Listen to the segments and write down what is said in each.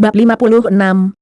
Bab 56,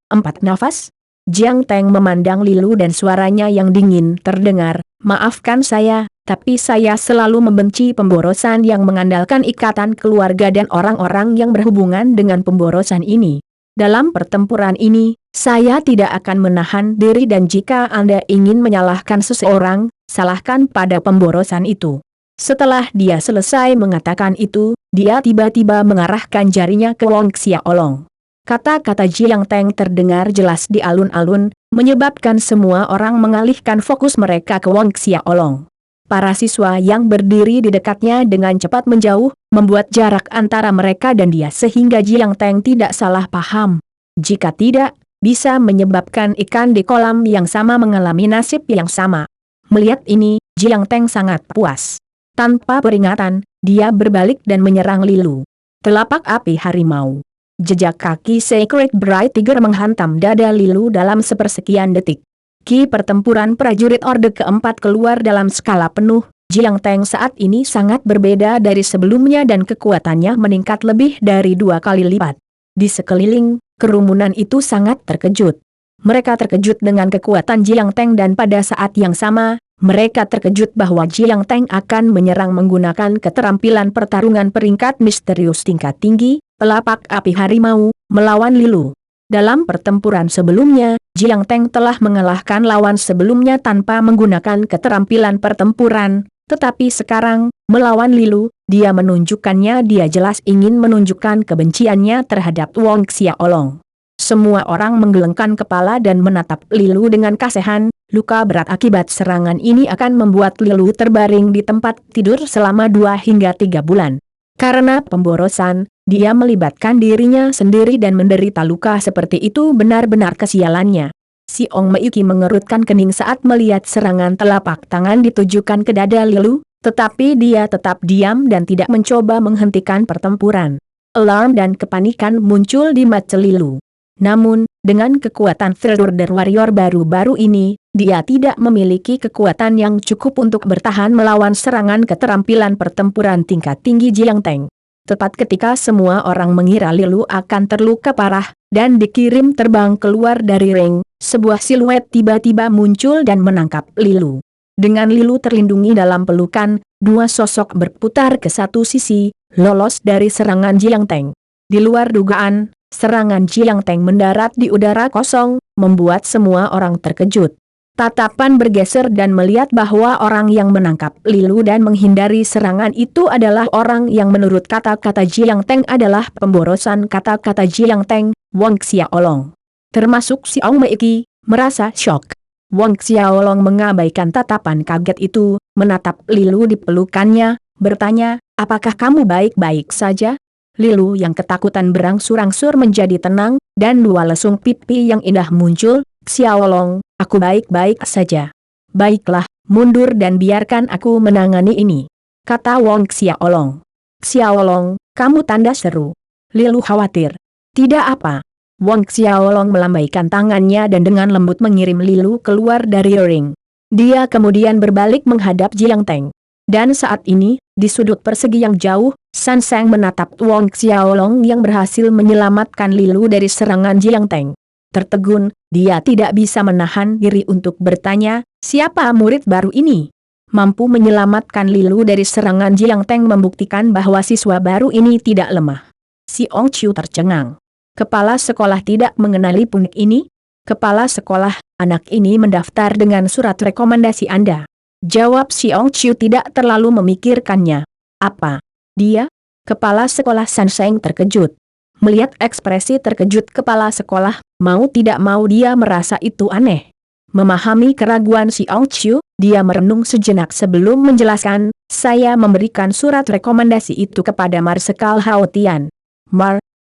4 nafas? Jiang Teng memandang Lilu dan suaranya yang dingin terdengar, "Maafkan saya, tapi saya selalu membenci pemborosan yang mengandalkan ikatan keluarga dan orang-orang yang berhubungan dengan pemborosan ini. Dalam pertempuran ini, saya tidak akan menahan diri dan jika Anda ingin menyalahkan seseorang, salahkan pada pemborosan itu." Setelah dia selesai mengatakan itu, dia tiba-tiba mengarahkan jarinya ke Wong Xiaolong. Kata-kata Jiang Teng terdengar jelas di alun-alun, menyebabkan semua orang mengalihkan fokus mereka ke Wong Xiaolong. Para siswa yang berdiri di dekatnya dengan cepat menjauh, membuat jarak antara mereka dan dia sehingga Jiang Teng tidak salah paham. Jika tidak, bisa menyebabkan ikan di kolam yang sama mengalami nasib yang sama. Melihat ini, Jiang Teng sangat puas. Tanpa peringatan, dia berbalik dan menyerang Lilu. Telapak api harimau. Jejak kaki Sacred Bright Tiger menghantam dada Lilu dalam sepersekian detik. Ki pertempuran prajurit Orde keempat keluar dalam skala penuh. Jiang Teng saat ini sangat berbeda dari sebelumnya dan kekuatannya meningkat lebih dari 2 kali lipat. Di sekeliling, kerumunan itu sangat terkejut. Mereka terkejut dengan kekuatan Jiang Teng dan pada saat yang sama, mereka terkejut bahwa Jiang Teng akan menyerang menggunakan keterampilan pertarungan peringkat misterius tingkat tinggi, telapak api harimau, melawan Lilu. Dalam pertempuran sebelumnya, Jiang Teng telah mengalahkan lawan sebelumnya tanpa menggunakan keterampilan pertempuran, tetapi sekarang, melawan Lilu, dia menunjukkannya dia jelas ingin menunjukkan kebenciannya terhadap Wong Xiaolong. Semua orang menggelengkan kepala dan menatap Lilu dengan kasihan. Luka berat akibat serangan ini akan membuat Lilu terbaring di tempat tidur selama 2 hingga 3 bulan. Karena pemborosan, dia melibatkan dirinya sendiri dan menderita luka seperti itu benar-benar kesialannya. Si Ong Meiki mengerutkan kening saat melihat serangan telapak tangan ditujukan ke dada Lilu, tetapi dia tetap diam dan tidak mencoba menghentikan pertempuran. Alarm dan kepanikan muncul di mata Lilu. Namun, dengan kekuatan Third Order Warrior baru-baru ini, dia tidak memiliki kekuatan yang cukup untuk bertahan melawan serangan keterampilan pertempuran tingkat tinggi Jiang Teng. Tepat ketika semua orang mengira Lilu akan terluka parah, dan dikirim terbang keluar dari ring, sebuah siluet tiba-tiba muncul dan menangkap Lilu. Dengan Lilu terlindungi dalam pelukan, 2 sosok berputar ke satu sisi, lolos dari serangan Jiang Teng. Di luar dugaan, serangan Jiang Teng mendarat di udara kosong, membuat semua orang terkejut. Tatapan bergeser dan melihat bahwa orang yang menangkap Lilu dan menghindari serangan itu adalah orang yang menurut kata-kata Jiang Teng adalah pemborosan kata-kata Jiang Teng, Wong Xiaolong. Termasuk si Ong Meiki, merasa syok. Wong Xiaolong mengabaikan tatapan kaget itu, menatap Lilu di pelukannya, bertanya, "Apakah kamu baik-baik saja?" Lilu yang ketakutan berangsur-angsur menjadi tenang, dan 2 lesung pipi yang indah muncul. "Xiaolong, aku baik-baik saja." "Baiklah, mundur dan biarkan aku menangani ini," kata Wong Xiaolong. "Xiaolong, kamu," tanda seru. Lilu khawatir. "Tidak apa." Wong Xiaolong melambaikan tangannya dan dengan lembut mengirim Lilu keluar dari ring. Dia kemudian berbalik menghadap Jiang Teng. Dan saat ini, di sudut persegi yang jauh, San Sheng menatap Wong Xiaolong yang berhasil menyelamatkan Lilu dari serangan Jiang Teng. Tertegun, dia tidak bisa menahan diri untuk bertanya, siapa murid baru ini? Mampu menyelamatkan Lilu dari serangan Jiang Teng membuktikan bahwa siswa baru ini tidak lemah. Si Ong Chiu tercengang. Kepala sekolah tidak mengenali punik ini? Kepala sekolah, anak ini mendaftar dengan surat rekomendasi Anda. Jawab si Ong Chiu tidak terlalu memikirkannya. Apa? Dia? Kepala sekolah San Sheng terkejut. Melihat ekspresi terkejut kepala sekolah, mau tidak mau dia merasa itu aneh. Memahami keraguan si Ong Chiu, dia merenung sejenak sebelum menjelaskan, "Saya memberikan surat rekomendasi itu kepada Marsekal Hao Tian."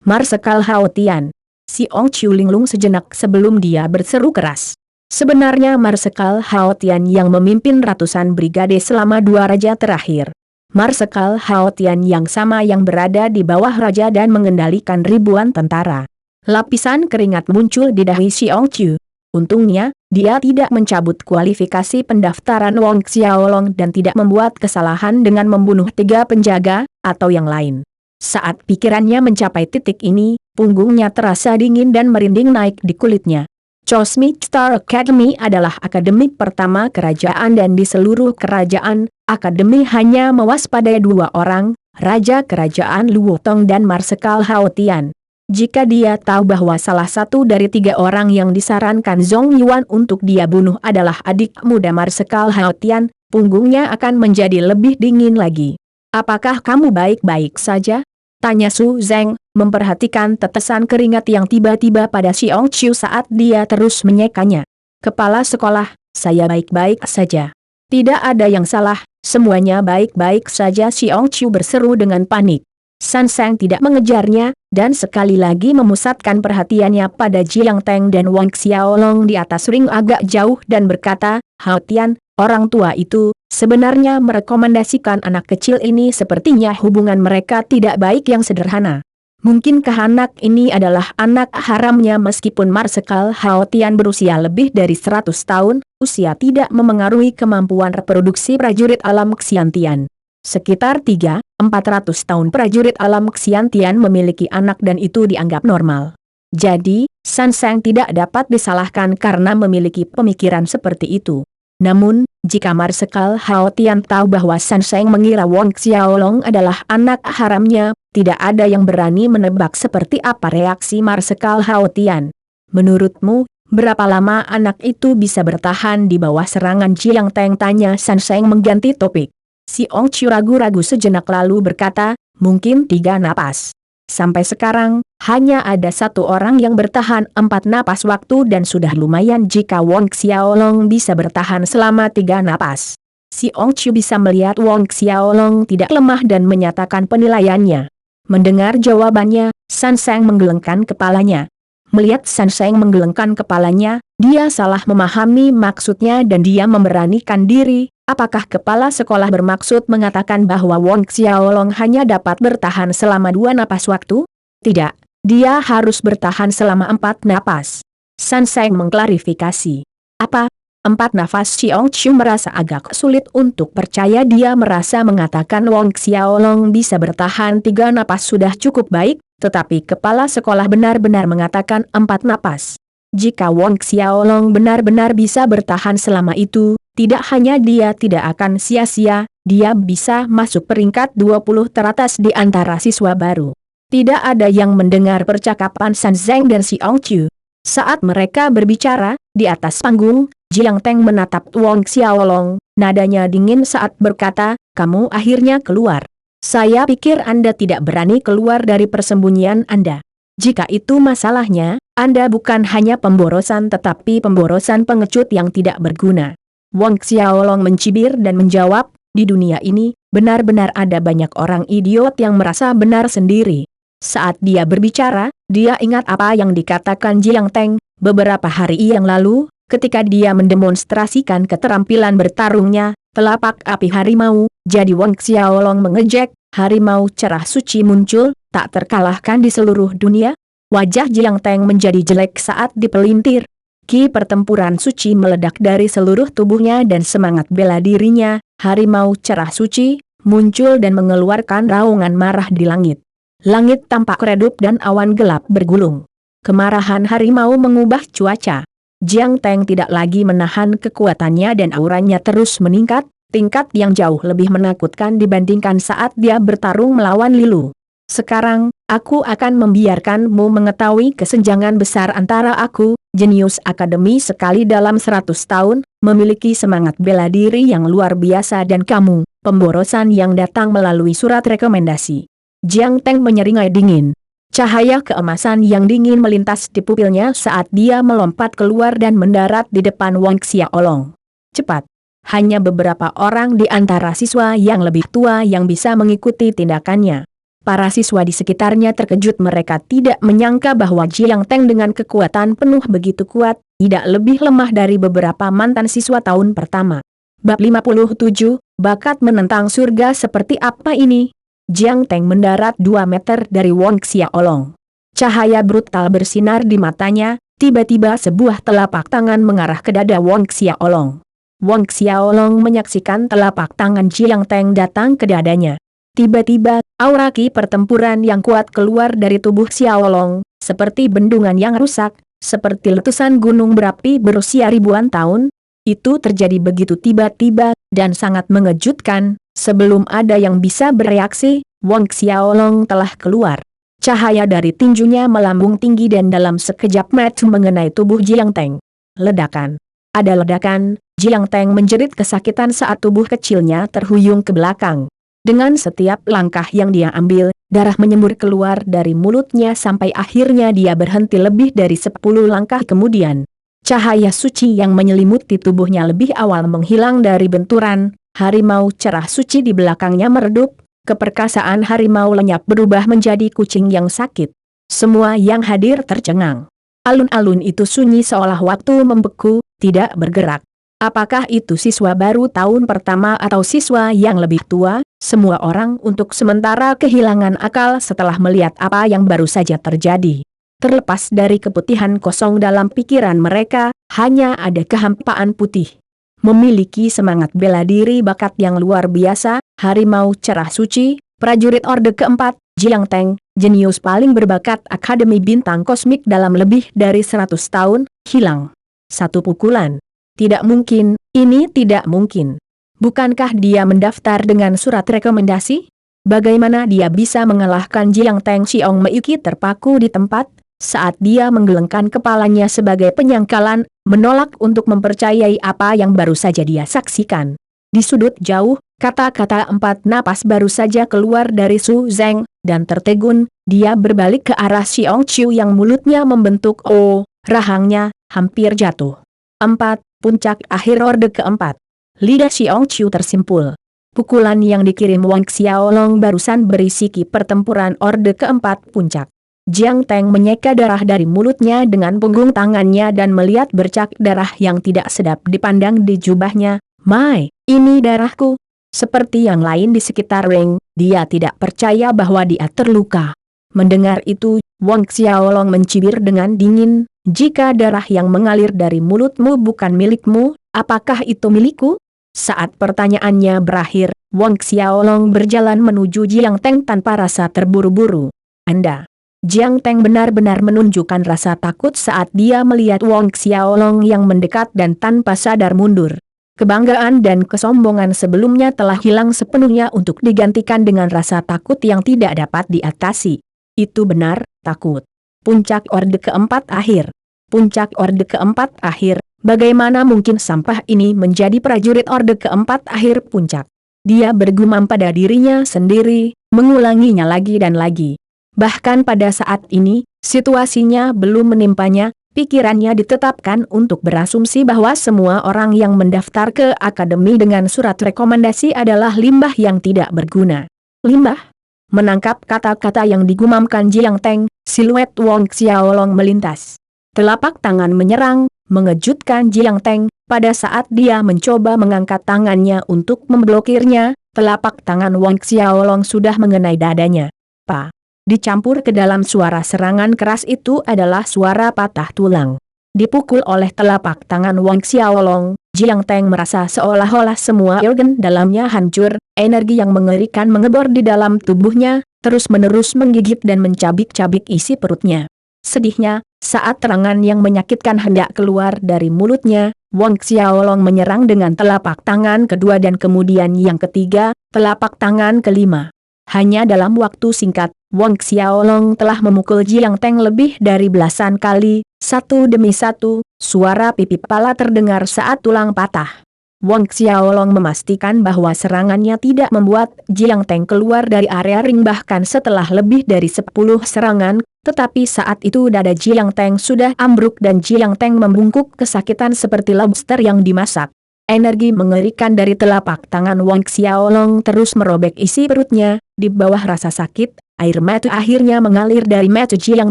Marsekal Hao Tian. Si Ong Chiu linglung sejenak sebelum dia berseru keras. Sebenarnya Marsekal Hao Tian yang memimpin ratusan brigade selama 2 raja terakhir. Marsekal Hao Tian yang sama yang berada di bawah raja dan mengendalikan ribuan tentara. Lapisan keringat muncul di dahi si Ong Chiu. Untungnya, dia tidak mencabut kualifikasi pendaftaran Wong Xiaolong dan tidak membuat kesalahan dengan membunuh 3 penjaga, atau yang lain. Saat pikirannya mencapai titik ini, punggungnya terasa dingin dan merinding naik di kulitnya. Cosmic Star Academy adalah akademi pertama kerajaan dan di seluruh kerajaan, akademi hanya mewaspadai 2 orang, Raja Kerajaan Luo Tong dan Marsekal Hao Tian. Jika dia tahu bahwa salah satu dari 3 orang yang disarankan Zhong Yuan untuk dia bunuh adalah adik muda Marsekal Hao Tian, punggungnya akan menjadi lebih dingin lagi. "Apakah kamu baik-baik saja?" tanya Su Zeng, memperhatikan tetesan keringat yang tiba-tiba pada Xiong Chiu saat dia terus menyekanya. "Kepala sekolah, saya baik-baik saja. Tidak ada yang salah, semuanya baik-baik saja," Xiong Chiu berseru dengan panik. San Sheng tidak mengejarnya, dan sekali lagi memusatkan perhatiannya pada Jiang Teng dan Wang Xiaolong di atas ring agak jauh dan berkata, "Hao Tian, orang tua itu sebenarnya merekomendasikan anak kecil ini, sepertinya hubungan mereka tidak baik yang sederhana. Mungkinkah anak ini adalah anak haramnya?" Meskipun Marsekal Hao Tian berusia lebih dari 100 tahun, usia tidak memengaruhi kemampuan reproduksi prajurit alam Xiantian. Sekitar 300-400 tahun prajurit alam Xiantian memiliki anak dan itu dianggap normal. Jadi, San Sheng tidak dapat disalahkan karena memiliki pemikiran seperti itu. Namun, jika Marsekal Hao Tian tahu bahwa San Sheng mengira Wang Xiaolong adalah anak haramnya, tidak ada yang berani menebak seperti apa reaksi Marsekal Hao Tian. "Menurutmu, berapa lama anak itu bisa bertahan di bawah serangan Jiang Teng?" tanya San Sheng mengganti topik. Xiong Chiu ragu-ragu sejenak lalu berkata, "Mungkin 3 napas. Sampai sekarang, hanya ada 1 orang yang bertahan 4 napas waktu dan sudah lumayan jika Wang Xiaolong bisa bertahan selama 3 napas. Xiong Chiu bisa melihat Wang Xiaolong tidak lemah dan menyatakan penilaiannya. Mendengar jawabannya, San Sheng menggelengkan kepalanya. Melihat San Sheng menggelengkan kepalanya, dia salah memahami maksudnya dan dia memberanikan diri. Apakah kepala sekolah bermaksud mengatakan bahwa Wang Xiaolong hanya dapat bertahan selama 2 napas waktu? Tidak, dia harus bertahan selama 4 napas. San Sheng mengklarifikasi. "Apa? 4 nafas?" Xiong Chiu merasa agak sulit untuk percaya. Dia merasa mengatakan Wang Xiaolong bisa bertahan 3 napas sudah cukup baik, tetapi kepala sekolah benar-benar mengatakan 4 napas. Jika Wang Xiaolong benar-benar bisa bertahan selama itu, tidak hanya dia tidak akan sia-sia, dia bisa masuk peringkat 20 teratas di antara siswa baru. Tidak ada yang mendengar percakapan San Sheng dan Xiong Chiu. Saat mereka berbicara, di atas panggung, Jiang Teng menatap Wang Xiaolong, nadanya dingin saat berkata, "Kamu akhirnya keluar. Saya pikir Anda tidak berani keluar dari persembunyian Anda. Jika itu masalahnya, Anda bukan hanya pemborosan tetapi pemborosan pengecut yang tidak berguna." Wang Xiaolong mencibir dan menjawab, "Di dunia ini, benar-benar ada banyak orang idiot yang merasa benar sendiri." Saat dia berbicara, dia ingat apa yang dikatakan Jiang Teng beberapa hari yang lalu, ketika dia mendemonstrasikan keterampilan bertarungnya, telapak api harimau. Jadi Wang Xiaolong mengejek, harimau cerah suci muncul, tak terkalahkan di seluruh dunia. Wajah Jiang Teng menjadi jelek saat dipelintir. Ki pertempuran suci meledak dari seluruh tubuhnya dan semangat bela dirinya, harimau cerah suci, muncul dan mengeluarkan raungan marah di langit. Langit tampak redup dan awan gelap bergulung. Kemarahan harimau mengubah cuaca. Jiang Teng tidak lagi menahan kekuatannya dan auranya terus meningkat, tingkat yang jauh lebih menakutkan dibandingkan saat dia bertarung melawan Lilu. "Sekarang, aku akan membiarkanmu mengetahui kesenjangan besar antara aku, jenius akademi sekali dalam 100 tahun, memiliki semangat bela diri yang luar biasa dan kamu, pemborosan yang datang melalui surat rekomendasi." Jiang Teng menyeringai dingin. Cahaya keemasan yang dingin melintas di pupilnya saat dia melompat keluar dan mendarat di depan Wang Xiaolong. Cepat. Hanya beberapa orang di antara siswa yang lebih tua yang bisa mengikuti tindakannya. Para siswa di sekitarnya terkejut, mereka tidak menyangka bahwa Jiang Teng dengan kekuatan penuh begitu kuat, tidak lebih lemah dari beberapa mantan siswa tahun pertama. Bab 57, bakat menentang surga seperti apa ini? Jiang Teng mendarat 2 meter dari Wang Xiaolong. Cahaya brutal bersinar di matanya, tiba-tiba sebuah telapak tangan mengarah ke dada Wang Xiaolong. Wang Xiaolong menyaksikan telapak tangan Jiang Teng datang ke dadanya. Tiba-tiba, aura ki pertempuran yang kuat keluar dari tubuh Xiao Long, seperti bendungan yang rusak, seperti letusan gunung berapi berusia ribuan tahun. Itu terjadi begitu tiba-tiba, dan sangat mengejutkan. Sebelum ada yang bisa bereaksi, Wang Xiaolong telah keluar. Cahaya dari tinjunya melambung tinggi dan dalam sekejap mata mengenai tubuh Jiang Teng. Ledakan. Ada ledakan, Jiang Teng menjerit kesakitan saat tubuh kecilnya terhuyung ke belakang. Dengan setiap langkah yang dia ambil, darah menyembur keluar dari mulutnya sampai akhirnya dia berhenti lebih dari 10 langkah kemudian. Cahaya suci yang menyelimuti tubuhnya lebih awal menghilang dari benturan, harimau cerah suci di belakangnya meredup, keperkasaan harimau lenyap berubah menjadi kucing yang sakit. Semua yang hadir tercengang. Alun-alun itu sunyi seolah waktu membeku, tidak bergerak. Apakah itu siswa baru tahun pertama atau siswa yang lebih tua? Semua orang untuk sementara kehilangan akal setelah melihat apa yang baru saja terjadi. Terlepas dari keputihan kosong dalam pikiran mereka, hanya ada kehampaan putih. Memiliki semangat bela diri bakat yang luar biasa, harimau cerah suci, prajurit Orde keempat, Jiang Teng, jenius paling berbakat Akademi Bintang Kosmik dalam lebih dari 100 tahun, hilang. Satu pukulan. Tidak mungkin, ini tidak mungkin. Bukankah dia mendaftar dengan surat rekomendasi? Bagaimana dia bisa mengalahkan Jiang Teng? Xiong Meiki terpaku di tempat, saat dia menggelengkan kepalanya sebagai penyangkalan, menolak untuk mempercayai apa yang baru saja dia saksikan. Di sudut jauh, kata-kata 4 napas baru saja keluar dari Su Zeng, dan tertegun, dia berbalik ke arah Xiong Chiu yang mulutnya membentuk O, rahangnya hampir jatuh. 4. Puncak akhir Orde keempat. Lidah Xiong Chiu tersimpul. Pukulan yang dikirim Wang Xiaolong barusan berisi ki pertempuran Orde keempat puncak. Jiang Teng menyeka darah dari mulutnya dengan punggung tangannya dan melihat bercak darah yang tidak sedap dipandang di jubahnya. Mai, ini darahku. Seperti yang lain di sekitar Weng, dia tidak percaya bahwa dia terluka. Mendengar itu, Wang Xiaolong mencibir dengan dingin. Jika darah yang mengalir dari mulutmu bukan milikmu, apakah itu milikku? Saat pertanyaannya berakhir, Wang Xiaolong berjalan menuju Jiang Teng tanpa rasa terburu-buru. Anda. Jiang Teng benar-benar menunjukkan rasa takut saat dia melihat Wang Xiaolong yang mendekat dan tanpa sadar mundur. Kebanggaan dan kesombongan sebelumnya telah hilang sepenuhnya untuk digantikan dengan rasa takut yang tidak dapat diatasi. Itu benar, takut. Puncak Orde keempat akhir. Puncak Orde keempat akhir, bagaimana mungkin sampah ini menjadi prajurit Orde keempat akhir puncak? Dia bergumam pada dirinya sendiri, mengulanginya lagi dan lagi. Bahkan pada saat ini, situasinya belum menimpanya, pikirannya ditetapkan untuk berasumsi bahwa semua orang yang mendaftar ke akademi dengan surat rekomendasi adalah limbah yang tidak berguna. Limbah? Menangkap kata-kata yang digumamkan Jiang Teng, siluet Wang Xiaolong melintas. Telapak tangan menyerang, mengejutkan Jiang Teng. Pada saat dia mencoba mengangkat tangannya untuk memblokirnya, telapak tangan Wang Xiaolong sudah mengenai dadanya. Pa! Dicampur ke dalam suara serangan keras itu adalah suara patah tulang. Dipukul oleh telapak tangan Wang Xiaolong, Jiang Teng merasa seolah-olah semua organ dalamnya hancur, energi yang mengerikan mengebor di dalam tubuhnya, terus-menerus menggigit dan mencabik-cabik isi perutnya. Sedihnya, saat terangan yang menyakitkan hendak keluar dari mulutnya, Wang Xiaolong menyerang dengan telapak tangan kedua dan kemudian yang ketiga, telapak tangan kelima. Hanya dalam waktu singkat, Wang Xiaolong telah memukul Jiang Teng lebih dari belasan kali, satu demi satu, suara pipi pala terdengar saat tulang patah. Wang Xiaolong memastikan bahwa serangannya tidak membuat Jiang Teng keluar dari area ring bahkan setelah lebih dari 10 serangan, tetapi saat itu dada Jiang Teng sudah ambruk dan Jiang Teng membungkuk kesakitan seperti lobster yang dimasak. Energi mengerikan dari telapak tangan Wang Xiaolong terus merobek isi perutnya, di bawah rasa sakit, air mata akhirnya mengalir dari mata Jiang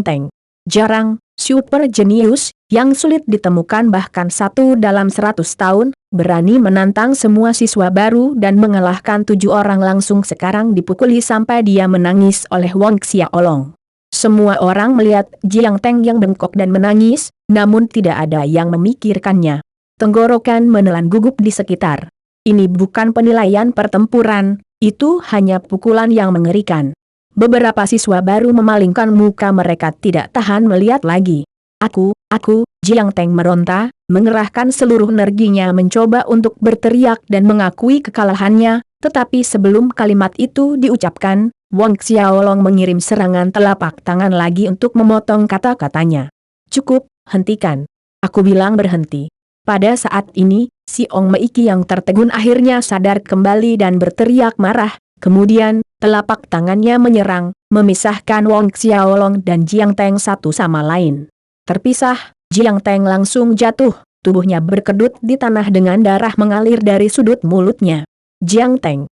Teng. Jarang, super jenius, yang sulit ditemukan bahkan satu dalam 100 tahun, berani menantang semua siswa baru dan mengalahkan 7 orang langsung sekarang dipukuli sampai dia menangis oleh Wang Xiaolong. Semua orang melihat Jiang Teng yang bengkok dan menangis, namun tidak ada yang memikirkannya. Tenggorokan menelan gugup di sekitar. Ini bukan penilaian pertempuran, Itu hanya pukulan yang mengerikan. Beberapa siswa baru memalingkan muka, mereka tidak tahan melihat lagi. Aku, Jiang Teng meronta, mengerahkan seluruh energinya mencoba untuk berteriak dan mengakui kekalahannya, tetapi sebelum kalimat itu diucapkan, Wang Xiaolong mengirim serangan telapak tangan lagi untuk memotong kata-katanya. Cukup, hentikan. Aku bilang berhenti. Pada saat ini, si Ong Meiki yang tertegun akhirnya sadar kembali dan berteriak marah. Kemudian, telapak tangannya menyerang, memisahkan Wang Xiaolong dan Jiang Teng satu sama lain. Terpisah, Jiang Teng langsung jatuh, tubuhnya berkedut di tanah dengan darah mengalir dari sudut mulutnya. Jiang Teng,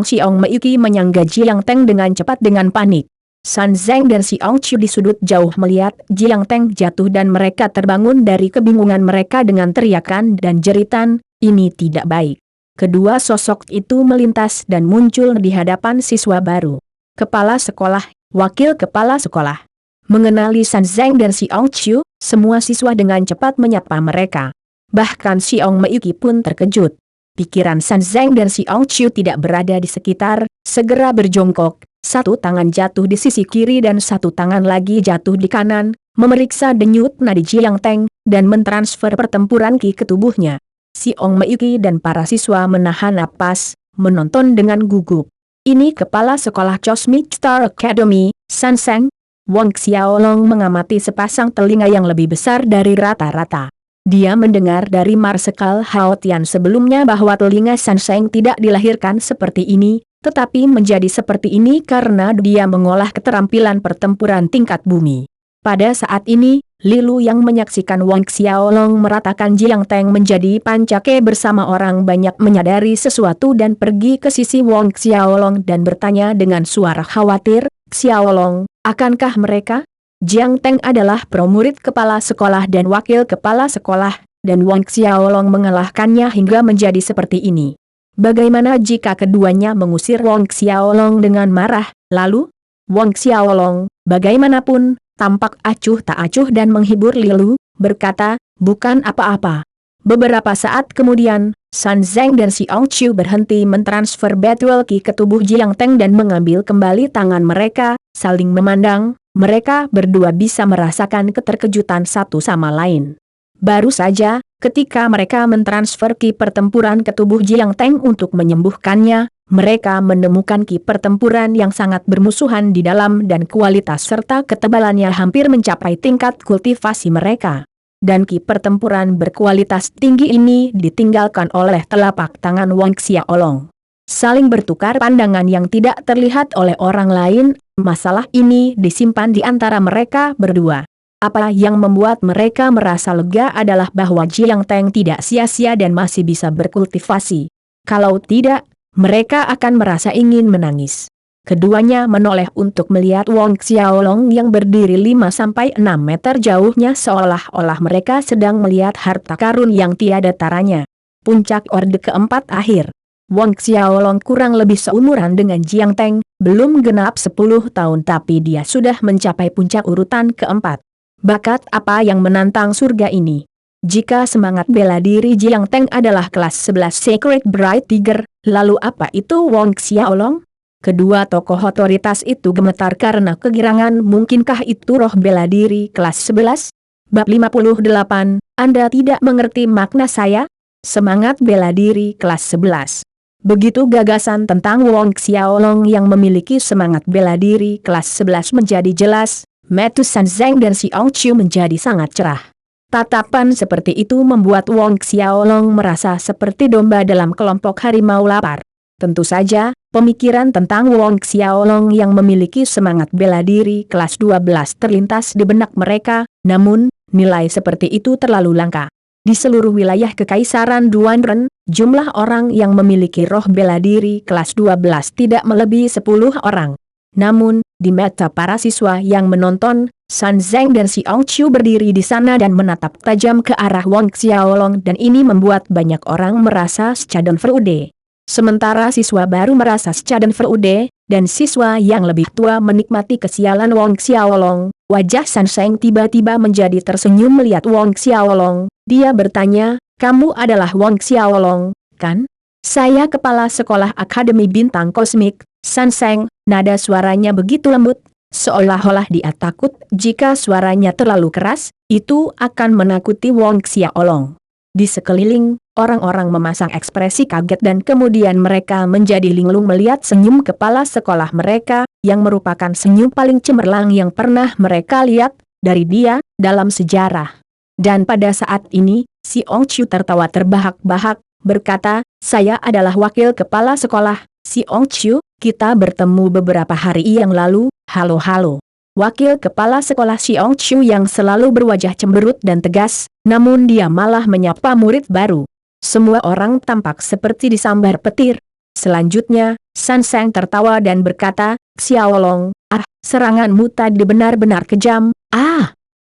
si Ong Meiki menyangga Jiang Teng dengan cepat dengan panik. San Zeng dan si Ong Chiu di sudut jauh melihat Jiang Teng jatuh dan mereka terbangun dari kebingungan mereka dengan teriakan dan jeritan, ini tidak baik. Kedua sosok itu melintas dan muncul di hadapan siswa baru. Kepala sekolah, wakil kepala sekolah. Mengenali San Zeng dan si Ong Chiu, semua siswa dengan cepat menyapa mereka. Bahkan si Ong Meiki pun terkejut. Pikiran San Zeng dan si Ong Chiu tidak berada di sekitar, segera berjongkok, satu tangan jatuh di sisi kiri dan satu tangan lagi jatuh di kanan, memeriksa denyut nadi Jiang Teng, dan mentransfer pertempuran Qi ke tubuhnya. Si Ong Meiki dan para siswa menahan napas, menonton dengan gugup. Ini kepala sekolah Cosmic Star Academy, San Zeng. Wang Xiaolong mengamati sepasang telinga yang lebih besar dari rata-rata. Dia mendengar dari Marsekal Hao Tian sebelumnya bahwa telinga San Zeng tidak dilahirkan seperti ini, tetapi menjadi seperti ini karena dia mengolah keterampilan pertempuran tingkat bumi. Pada saat ini, Lilu yang menyaksikan Wang Xiaolong meratakan Jiang Teng menjadi pancake bersama orang banyak menyadari sesuatu dan pergi ke sisi Wang Xiaolong dan bertanya dengan suara khawatir, Xiaolong, akankah mereka? Jiang Teng adalah promurid kepala sekolah dan wakil kepala sekolah, dan Wang Xiaolong mengalahkannya hingga menjadi seperti ini. Bagaimana jika keduanya mengusir Wang Xiaolong dengan marah, lalu? Wang Xiaolong, bagaimanapun, tampak acuh tak acuh dan menghibur Lilu, berkata, bukan apa-apa. Beberapa saat kemudian, San Zeng dan si Ong Chiu berhenti mentransfer Battle Qi ke tubuh Jiang Teng dan mengambil kembali tangan mereka, saling memandang, mereka berdua bisa merasakan keterkejutan satu sama lain. Baru saja, ketika mereka mentransfer Qi pertempuran ke tubuh Jiang Teng untuk menyembuhkannya, mereka menemukan Qi pertempuran yang sangat bermusuhan di dalam dan kualitas serta ketebalannya hampir mencapai tingkat kultivasi mereka. Dan Qi pertempuran berkualitas tinggi ini ditinggalkan oleh telapak tangan Wang Xiaolong. Saling bertukar pandangan yang tidak terlihat oleh orang lain, masalah ini disimpan di antara mereka berdua. Apa yang membuat mereka merasa lega adalah bahwa Jiang Teng tidak sia-sia dan masih bisa berkultivasi. Kalau tidak, mereka akan merasa ingin menangis. Keduanya menoleh untuk melihat Wang Xiaolong yang berdiri 5-6 meter jauhnya seolah-olah mereka sedang melihat harta karun yang tiada taranya. Puncak orde keempat akhir. Wang Xiaolong kurang lebih seumuran dengan Jiang Teng, belum genap 10 tahun tapi dia sudah mencapai puncak urutan keempat. Bakat apa yang menantang surga ini? Jika semangat bela diri Jiang Teng adalah kelas 11 Sacred Bright Tiger, lalu apa itu Wang Xiaolong? Kedua tokoh otoritas itu gemetar karena kegirangan. Mungkinkah itu roh bela diri kelas 11? Bab 58, Anda tidak mengerti makna saya? Semangat bela diri kelas 11. Begitu gagasan tentang Wang Xiaolong yang memiliki semangat bela diri kelas 11 menjadi jelas, mata San Zeng dan si Ong Chiu menjadi sangat cerah. Tatapan seperti itu membuat Wang Xiaolong merasa seperti domba dalam kelompok harimau lapar. Tentu saja, pemikiran tentang Wang Xiaolong yang memiliki semangat bela diri kelas 12 terlintas di benak mereka, namun, nilai seperti itu terlalu langka. Di seluruh wilayah Kekaisaran Duanren, jumlah orang yang memiliki roh bela diri kelas 12 tidak melebihi 10 orang. Namun, di mata para siswa yang menonton, San Zeng dan si Ong Chiu berdiri di sana dan menatap tajam ke arah Wang Xiaolong dan ini membuat banyak orang merasa schadenfreude. Sementara siswa baru merasa schadenfreude, dan siswa yang lebih tua menikmati kesialan Wang Xiaolong. Wajah San Zeng tiba-tiba menjadi tersenyum melihat Wang Xiaolong. Dia bertanya, kamu adalah Wang Xiaolong, kan? Saya kepala sekolah Akademi Bintang Kosmik, San Seng. Nada suaranya begitu lembut, seolah-olah dia takut jika suaranya terlalu keras, itu akan menakuti Wong Xiaolong. Di sekeliling, orang-orang memasang ekspresi kaget dan kemudian mereka menjadi linglung melihat senyum kepala sekolah mereka, yang merupakan senyum paling cemerlang yang pernah mereka lihat dari dia dalam sejarah. Dan pada saat ini, si Ong Chiu tertawa terbahak-bahak, berkata, "Saya adalah wakil kepala sekolah, si Ong Chiu, kita bertemu beberapa hari yang lalu, halo-halo." Wakil kepala sekolah si Ong Chiu yang selalu berwajah cemberut dan tegas, namun dia malah menyapa murid baru. Semua orang tampak seperti disambar petir. Selanjutnya, San Seng tertawa dan berkata, "Xiaolong, seranganmu tadi benar-benar kejam.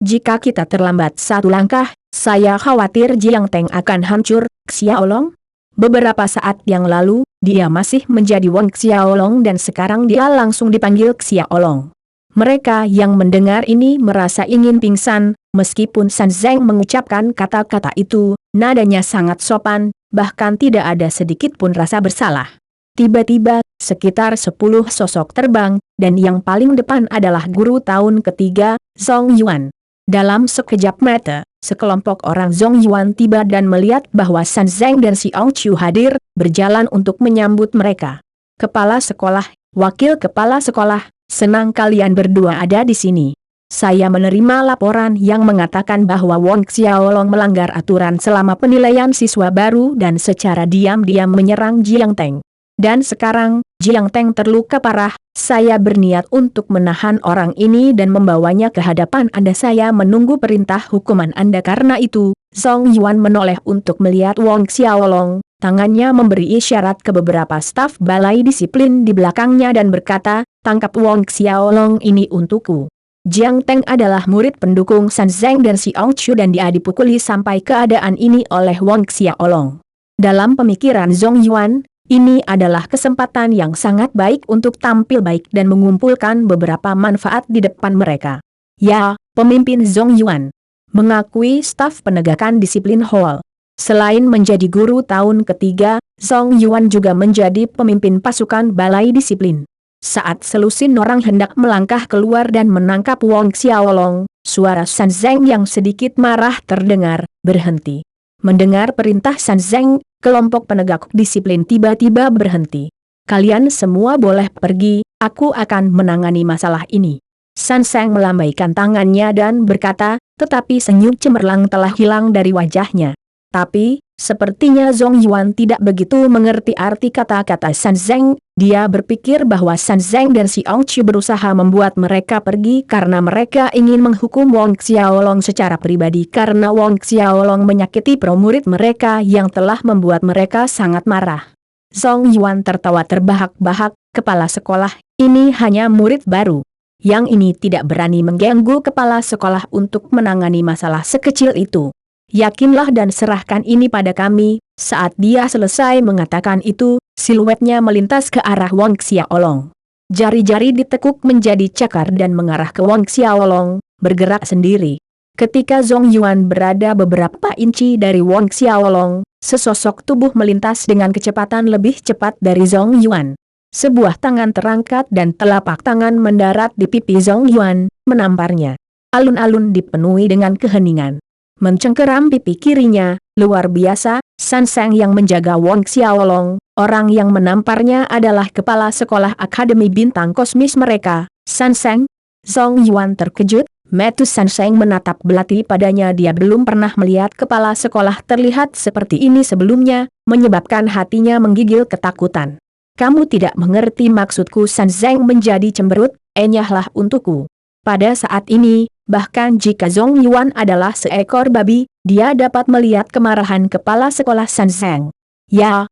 Jika kita terlambat satu langkah, saya khawatir Jiang Teng akan hancur, Xiaolong." Beberapa saat yang lalu, dia masih menjadi Wong Xiaolong dan sekarang dia langsung dipanggil Xiaolong. Mereka yang mendengar ini merasa ingin pingsan, meskipun San Zeng mengucapkan kata-kata itu, nadanya sangat sopan, bahkan tidak ada sedikit pun rasa bersalah. Tiba-tiba, sekitar 10 sosok terbang, dan yang paling depan adalah guru tahun ketiga, Zhong Yuan. Dalam sekejap mata, sekelompok orang Zhong Yuan tiba dan melihat bahwa San Zeng dan si Ong Chiu hadir, berjalan untuk menyambut mereka. "Kepala sekolah, wakil kepala sekolah, senang kalian berdua ada di sini. Saya menerima laporan yang mengatakan bahwa Wong Xiaolong melanggar aturan selama penilaian siswa baru dan secara diam-diam menyerang Jiang Teng. Dan sekarang, Jiang Teng terluka parah, saya berniat untuk menahan orang ini dan membawanya ke hadapan Anda. Saya menunggu perintah hukuman Anda." Karena itu, Zhong Yuan menoleh untuk melihat Wong Xiaolong, tangannya memberi isyarat ke beberapa staf balai disiplin di belakangnya dan berkata, "Tangkap Wong Xiaolong ini untukku." Jiang Teng adalah murid pendukung San Zeng dan si Ong Chiu dan dia dipukuli sampai keadaan ini oleh Wong Xiaolong. Dalam pemikiran Zhong Yuan, ini adalah kesempatan yang sangat baik untuk tampil baik dan mengumpulkan beberapa manfaat di depan mereka. "Ya, pemimpin Zhong Yuan," mengakui staf penegakan disiplin Hall. Selain menjadi guru tahun ketiga, Zhong Yuan juga menjadi pemimpin pasukan balai disiplin. Saat selusin orang hendak melangkah keluar dan menangkap Wong Xiaolong, suara San Zeng yang sedikit marah terdengar, "Berhenti." Mendengar perintah San Zeng, kelompok penegak disiplin tiba-tiba berhenti. "Kalian semua boleh pergi, aku akan menangani masalah ini." San Zeng melambaikan tangannya dan berkata, tetapi senyum cemerlang telah hilang dari wajahnya. Tapi, sepertinya Zhong Yuan tidak begitu mengerti arti kata-kata San Zeng. Dia berpikir bahwa San Zeng dan si Ong Chiu berusaha membuat mereka pergi karena mereka ingin menghukum Wong Xiaolong secara pribadi karena Wong Xiaolong menyakiti pramurid mereka yang telah membuat mereka sangat marah. Zhong Yuan tertawa terbahak-bahak, "Kepala sekolah, ini hanya murid baru. Yang ini tidak berani mengganggu kepala sekolah untuk menangani masalah sekecil itu. Yakinlah dan serahkan ini pada kami." Saat dia selesai mengatakan itu, siluetnya melintas ke arah Wong Xiaolong. Jari-jari ditekuk menjadi cakar dan mengarah ke Wong Xiaolong, bergerak sendiri. Ketika Zhong Yuan berada beberapa inci dari Wong Xiaolong, sesosok tubuh melintas dengan kecepatan lebih cepat dari Zhong Yuan. Sebuah tangan terangkat dan telapak tangan mendarat di pipi Zhong Yuan, menamparnya. Alun-alun dipenuhi dengan keheningan. Mencengkeram pipi kirinya, luar biasa, San Seng yang menjaga Wong Xiaolong, orang yang menamparnya adalah kepala sekolah Akademi Bintang Kosmis mereka, San Seng. Zhong Yuan terkejut, mata San Seng menatap belati padanya. Dia belum pernah melihat kepala sekolah terlihat seperti ini sebelumnya, menyebabkan hatinya menggigil ketakutan. "Kamu tidak mengerti maksudku." San Seng menjadi cemberut, "Enyahlah untukku." Pada saat ini, bahkan jika Zhong Yuan adalah seekor babi, dia dapat melihat kemarahan kepala sekolah San Seng. Ya,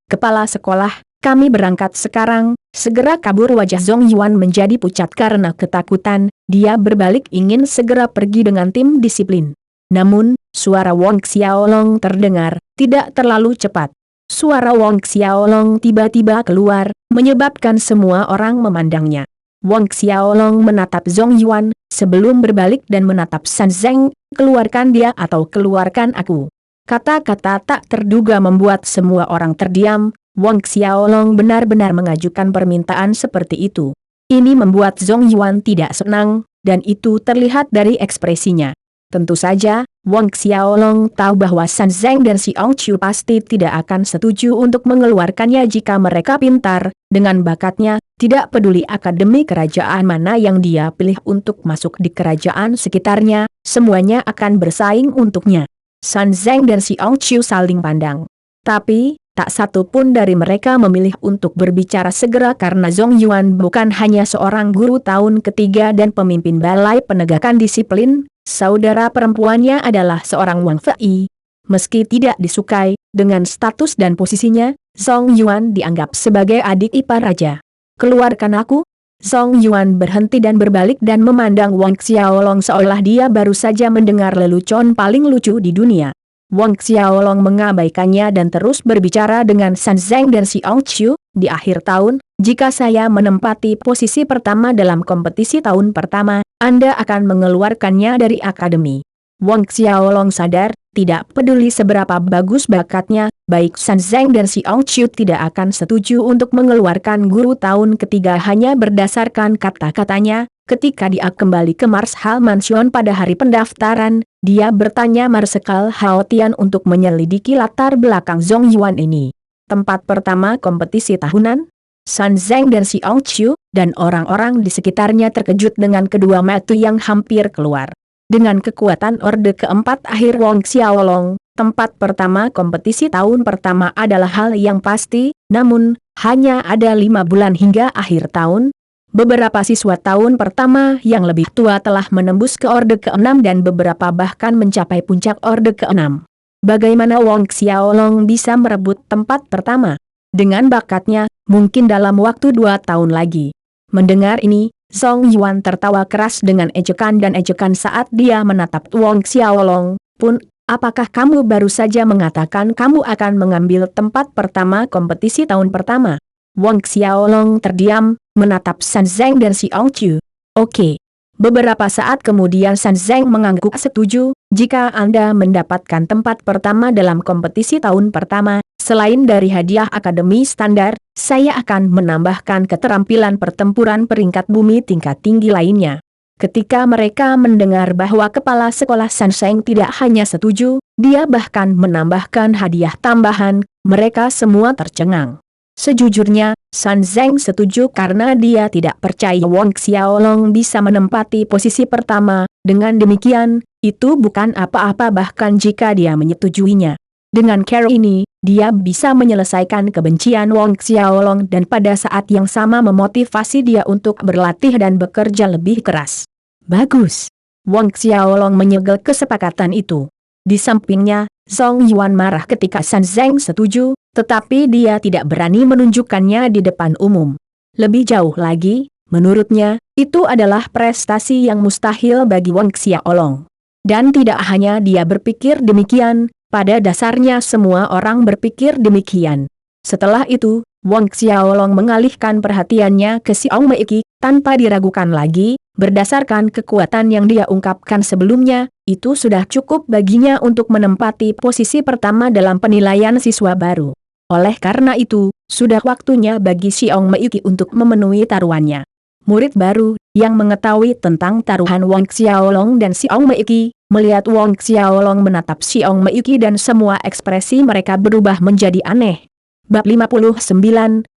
kepala sekolah, kami berangkat sekarang." Segera kabur. Wajah Zhong Yuan menjadi pucat karena ketakutan, dia berbalik ingin segera pergi dengan tim disiplin. Namun, suara Wong Xiaolong terdengar, tidak terlalu cepat. Suara Wong Xiaolong tiba-tiba keluar, menyebabkan semua orang memandangnya. Wong Xiaolong menatap Zhong Yuan, sebelum berbalik dan menatap San Zeng, "Keluarkan dia atau keluarkan aku." Kata-kata tak terduga membuat semua orang terdiam. Wang Xiaolong benar-benar mengajukan permintaan seperti itu. Ini membuat Zhong Yuan tidak senang, dan itu terlihat dari ekspresinya. Tentu saja, Wang Xiaolong tahu bahwa San Zeng dan Xiong Chu pasti tidak akan setuju untuk mengeluarkannya jika mereka pintar, dengan bakatnya, tidak peduli akademi kerajaan mana yang dia pilih untuk masuk di kerajaan sekitarnya, semuanya akan bersaing untuknya. San Zeng dan Xiong Chu saling pandang. Tapi, tak satu pun dari mereka memilih untuk berbicara segera karena Zhong Yuan bukan hanya seorang guru tahun ketiga dan pemimpin balai penegakan disiplin, saudara perempuannya adalah seorang Wang Fei. Meski tidak disukai, dengan status dan posisinya, Zhong Yuan dianggap sebagai adik ipar raja. Keluarkan aku? Zhong Yuan berhenti dan berbalik dan memandang Wang Xiaolong seolah dia baru saja mendengar lelucon paling lucu di dunia. Wang Xiaolong mengabaikannya dan terus berbicara dengan San Zeng dan Xiong Chu. Di akhir tahun, jika saya menempati posisi pertama dalam kompetisi tahun pertama, Anda akan mengeluarkannya dari akademi. Wang Xiaolong sadar, tidak peduli seberapa bagus bakatnya, baik San Zeng dan Xiong Chu tidak akan setuju untuk mengeluarkan guru tahun ketiga hanya berdasarkan kata-katanya. Ketika dia kembali ke Marshal Mansion pada hari pendaftaran, dia bertanya Marsekal Hao Tian untuk menyelidiki latar belakang Zhong Yuan ini. Tempat pertama kompetisi tahunan? San Zeng dan Xiong Chu, dan orang-orang di sekitarnya terkejut dengan kedua mata yang hampir keluar. Dengan kekuatan Orde keempat akhir Wang Xiaolong, tempat pertama kompetisi tahun pertama adalah hal yang pasti, namun, hanya ada 5 bulan hingga akhir tahun. Beberapa siswa tahun pertama yang lebih tua telah menembus ke Orde ke-6 dan beberapa bahkan mencapai puncak Orde ke-6. Bagaimana Wang Xiaolong bisa merebut tempat pertama? Dengan bakatnya, mungkin dalam waktu 2 tahun lagi. Mendengar ini, Zhong Yuan tertawa keras dengan ejekan dan ejekan saat dia menatap Wang Xiaolong. Pun, apakah kamu baru saja mengatakan kamu akan mengambil tempat pertama kompetisi tahun pertama? Wang Xiaolong terdiam, menatap San Zeng dan Xiong Chu. Oke. Beberapa saat kemudian San Zeng mengangguk setuju, jika Anda mendapatkan tempat pertama dalam kompetisi tahun pertama, selain dari hadiah akademi standar, saya akan menambahkan keterampilan pertempuran peringkat bumi tingkat tinggi lainnya. Ketika mereka mendengar bahwa kepala sekolah San Zeng tidak hanya setuju, dia bahkan menambahkan hadiah tambahan, mereka semua tercengang. Sejujurnya, San Zeng setuju karena dia tidak percaya Wang Xiaolong bisa menempati posisi pertama. Dengan demikian, itu bukan apa-apa bahkan jika dia menyetujuinya. Dengan cara ini, dia bisa menyelesaikan kebencian Wang Xiaolong dan pada saat yang sama memotivasi dia untuk berlatih dan bekerja lebih keras. Bagus. Wang Xiaolong menyegel kesepakatan itu. Di sampingnya, Zhong Yuan marah ketika San Zeng setuju, tetapi dia tidak berani menunjukkannya di depan umum. Lebih jauh lagi, menurutnya, itu adalah prestasi yang mustahil bagi Wang Xiaolong. Dan tidak hanya dia berpikir demikian, pada dasarnya semua orang berpikir demikian. Setelah itu, Wang Xiaolong mengalihkan perhatiannya ke Xiong Meiki, tanpa diragukan lagi, berdasarkan kekuatan yang dia ungkapkan sebelumnya, itu sudah cukup baginya untuk menempati posisi pertama dalam penilaian siswa baru. Oleh karena itu, sudah waktunya bagi Xiong Meiki untuk memenuhi taruhannya. Murid baru, yang mengetahui tentang taruhan Wang Xiaolong dan Xiong Meiki, melihat Wang Xiaolong menatap Xiong Meiki dan semua ekspresi mereka berubah menjadi aneh. Bab 59,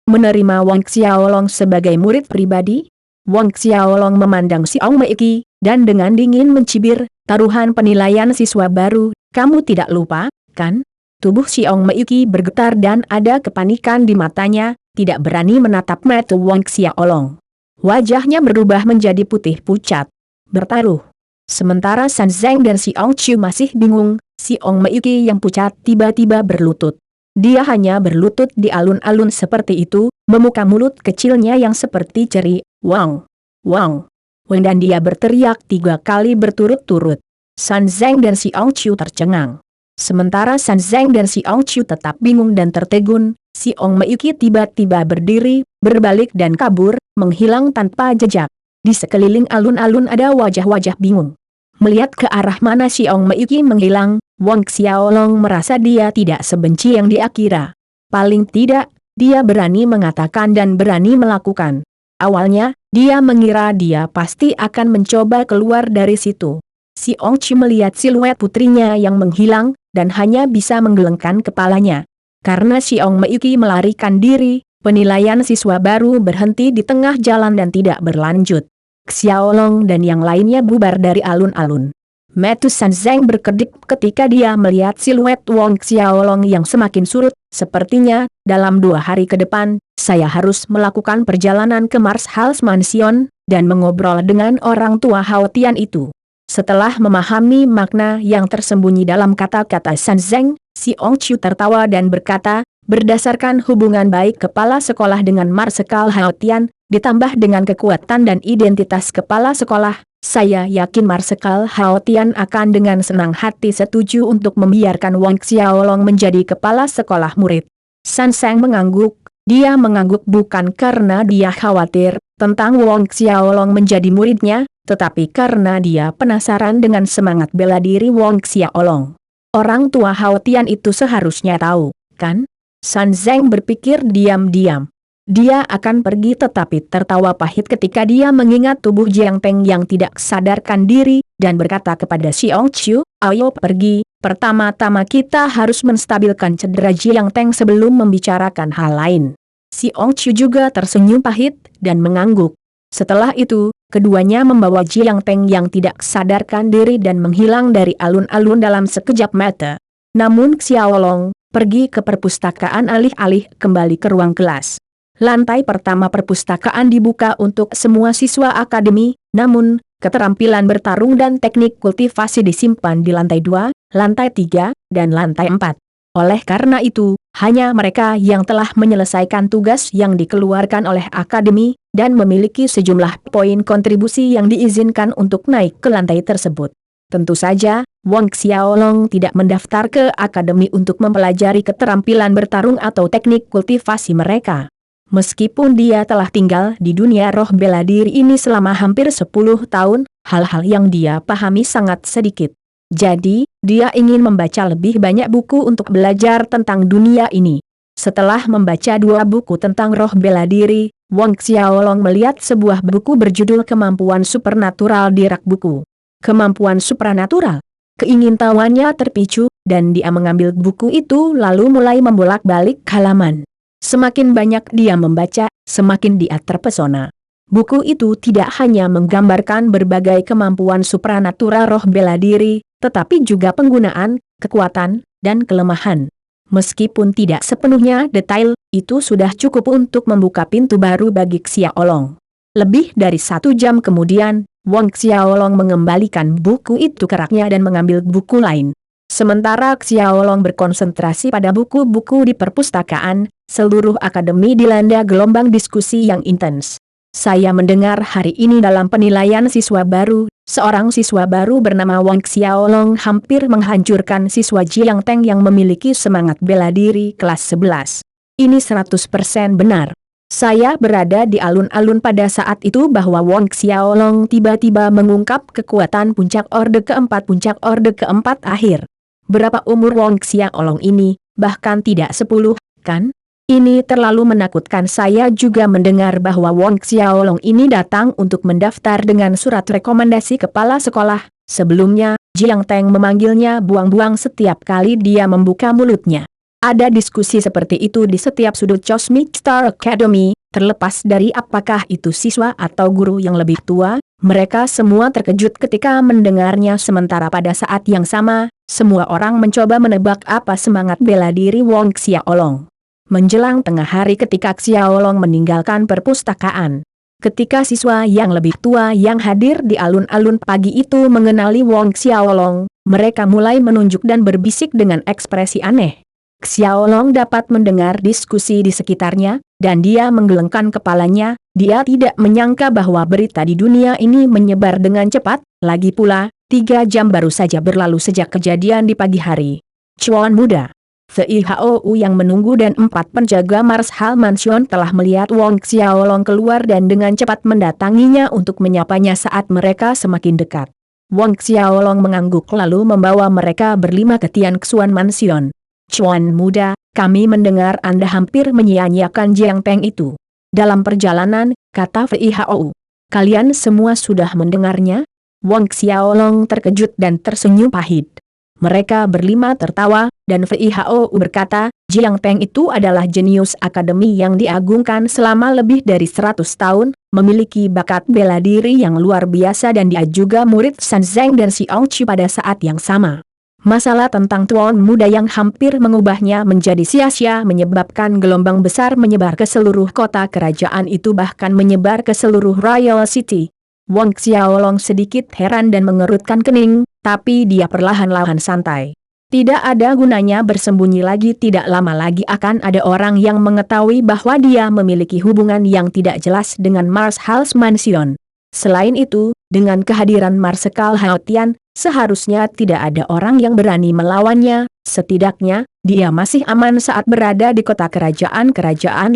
menerima Wang Xiaolong sebagai murid pribadi? Wang Xiaolong memandang Xiong Meiki, dan dengan dingin mencibir, taruhan penilaian siswa baru, kamu tidak lupa, kan? Tubuh Xiong Meiki bergetar dan ada kepanikan di matanya, tidak berani menatap mata Wang Xiaolong. Wajahnya berubah menjadi putih pucat. Bertaruh. Sementara San Zeng dan Xiong Chu masih bingung, Xiong Meiki yang pucat tiba-tiba berlutut. Dia hanya berlutut di alun-alun seperti itu, membuka mulut kecilnya yang seperti ceri, Wang, Wang, Wang, dan dia berteriak 3 kali berturut-turut. San Zeng dan Xiong Chu tercengang. Sementara San Zeng dan Xiong Chu tetap bingung dan tertegun, Xiong Meiki tiba-tiba berdiri, berbalik dan kabur, menghilang tanpa jejak. Di sekeliling alun-alun ada wajah-wajah bingung. Melihat ke arah mana Xiong Meiki menghilang, Wang Xiaolong merasa dia tidak sebenci yang dia kira. Paling tidak, dia berani mengatakan dan berani melakukan. Awalnya, dia mengira dia pasti akan mencoba keluar dari situ. Si Ong Chi melihat siluet putrinya yang menghilang, dan hanya bisa menggelengkan kepalanya. Karena si Ong Meiki melarikan diri, penilaian siswa baru berhenti di tengah jalan dan tidak berlanjut. Xiaolong dan yang lainnya bubar dari alun-alun. Mata San Zeng berkedip ketika dia melihat siluet Wang Xiaolong yang semakin surut. Sepertinya, dalam 2 hari ke depan, saya harus melakukan perjalanan ke Mars House Mansion, dan mengobrol dengan orang tua Hao Tian itu. Setelah memahami makna yang tersembunyi dalam kata-kata San Zeng, si Ong Chiu tertawa dan berkata, berdasarkan hubungan baik kepala sekolah dengan Marsekal Hao Tian, ditambah dengan kekuatan dan identitas kepala sekolah, saya yakin Marsekal Hao Tian akan dengan senang hati setuju untuk membiarkan Wang Xiaolong menjadi kepala sekolah murid. San Zeng mengangguk, dia mengangguk bukan karena dia khawatir tentang Wang Xiaolong menjadi muridnya, tetapi karena dia penasaran dengan semangat bela diri Wang Xiaolong. Orang tua Hao Tian itu seharusnya tahu, kan? San Zeng berpikir diam-diam. Dia akan pergi tetapi tertawa pahit ketika dia mengingat tubuh Jiang Peng yang tidak sadarkan diri, dan berkata kepada si Ong Chiu, ayo pergi, pertama-tama kita harus menstabilkan cedera Jiang Peng sebelum membicarakan hal lain. Si Ong Chiu juga tersenyum pahit, dan mengangguk. Setelah itu, keduanya membawa Jiang Peng yang tidak sadarkan diri dan menghilang dari alun-alun dalam sekejap mata. Namun Xiaolong pergi ke perpustakaan alih-alih kembali ke ruang kelas. Lantai pertama perpustakaan dibuka untuk semua siswa akademi, namun, keterampilan bertarung dan teknik kultivasi disimpan di lantai 2, lantai 3, dan lantai 4. Oleh karena itu, hanya mereka yang telah menyelesaikan tugas yang dikeluarkan oleh akademi, dan memiliki sejumlah poin kontribusi yang diizinkan untuk naik ke lantai tersebut. Tentu saja, Wang Xiaolong tidak mendaftar ke akademi untuk mempelajari keterampilan bertarung atau teknik kultivasi mereka. Meskipun dia telah tinggal di dunia roh bela diri ini selama hampir 10 tahun, hal-hal yang dia pahami sangat sedikit. Jadi, dia ingin membaca lebih banyak buku untuk belajar tentang dunia ini. Setelah membaca 2 buku tentang roh bela diri, Wang Xiaolong melihat sebuah buku berjudul Kemampuan Supernatural di rak buku. Kemampuan supranatural. Keingintahuannya terpicu, dan dia mengambil buku itu lalu mulai membolak-balik halaman. Semakin banyak dia membaca, semakin dia terpesona. Buku itu tidak hanya menggambarkan berbagai kemampuan supranatural roh bela diri, tetapi juga penggunaan, kekuatan, dan kelemahan. Meskipun tidak sepenuhnya detail, itu sudah cukup untuk membuka pintu baru bagi Xiaolong. Lebih dari 1 jam kemudian, Wang Xiaolong mengembalikan buku itu ke raknya dan mengambil buku lain. Sementara Xiaolong berkonsentrasi pada buku-buku di perpustakaan, seluruh akademi dilanda gelombang diskusi yang intens. Saya mendengar hari ini dalam penilaian siswa baru, seorang siswa baru bernama Wang Xiaolong hampir menghancurkan siswa Jiang Peng yang memiliki semangat bela diri kelas 11. Ini 100% benar. Saya berada di alun-alun pada saat itu bahwa Wang Xiaolong tiba-tiba mengungkap kekuatan puncak orde keempat akhir. Berapa umur Wang Xiaolong ini? Bahkan tidak 10, kan? Ini terlalu menakutkan. Saya juga mendengar bahwa Wang Xiaolong ini datang untuk mendaftar dengan surat rekomendasi kepala sekolah. Sebelumnya, Jiang Teng memanggilnya buang-buang setiap kali dia membuka mulutnya. Ada diskusi seperti itu di setiap sudut Cosmic Star Academy, terlepas dari apakah itu siswa atau guru yang lebih tua, mereka semua terkejut ketika mendengarnya sementara pada saat yang sama, semua orang mencoba menebak apa semangat bela diri Wang Xiaolong. Menjelang tengah hari ketika Xiaolong meninggalkan perpustakaan. Ketika siswa yang lebih tua yang hadir di alun-alun pagi itu mengenali Wang Xiaolong, mereka mulai menunjuk dan berbisik dengan ekspresi aneh. Xiaolong dapat mendengar diskusi di sekitarnya, dan dia menggelengkan kepalanya. Dia tidak menyangka bahwa berita di dunia ini menyebar dengan cepat, lagi pula, 3 jam baru saja berlalu sejak kejadian di pagi hari. Cuan muda. VIHOU yang menunggu dan 4 penjaga Mars Hall Mansion telah melihat Wang Xiaolong keluar dan dengan cepat mendatanginya untuk menyapanya saat mereka semakin dekat. Wang Xiaolong mengangguk lalu membawa mereka berlima ke Tian Xuan Mansion. "Cuan muda, kami mendengar Anda hampir menyia-nyiakan Jiang Peng itu dalam perjalanan," kata Fei Hao. "Kalian semua sudah mendengarnya?" Wang Xiaolong terkejut dan tersenyum pahit. Mereka berlima tertawa, dan Fei Hao berkata, "Jiang Peng itu adalah jenius akademi yang diagungkan selama lebih dari 100 tahun, memiliki bakat bela diri yang luar biasa dan dia juga murid San Zeng dan Xiao Qi pada saat yang sama. Masalah tentang tuan muda yang hampir mengubahnya menjadi sia-sia menyebabkan gelombang besar menyebar ke seluruh kota kerajaan itu bahkan menyebar ke seluruh Royal City." Wang Xiaolong sedikit heran dan mengerutkan kening, tapi dia perlahan-lahan santai. Tidak ada gunanya bersembunyi lagi, tidak lama lagi akan ada orang yang mengetahui bahwa dia memiliki hubungan yang tidak jelas dengan Marshal Mansion. Selain itu, dengan kehadiran Marsekal Hao Tian, seharusnya tidak ada orang yang berani melawannya, setidaknya, dia masih aman saat berada di kota kerajaan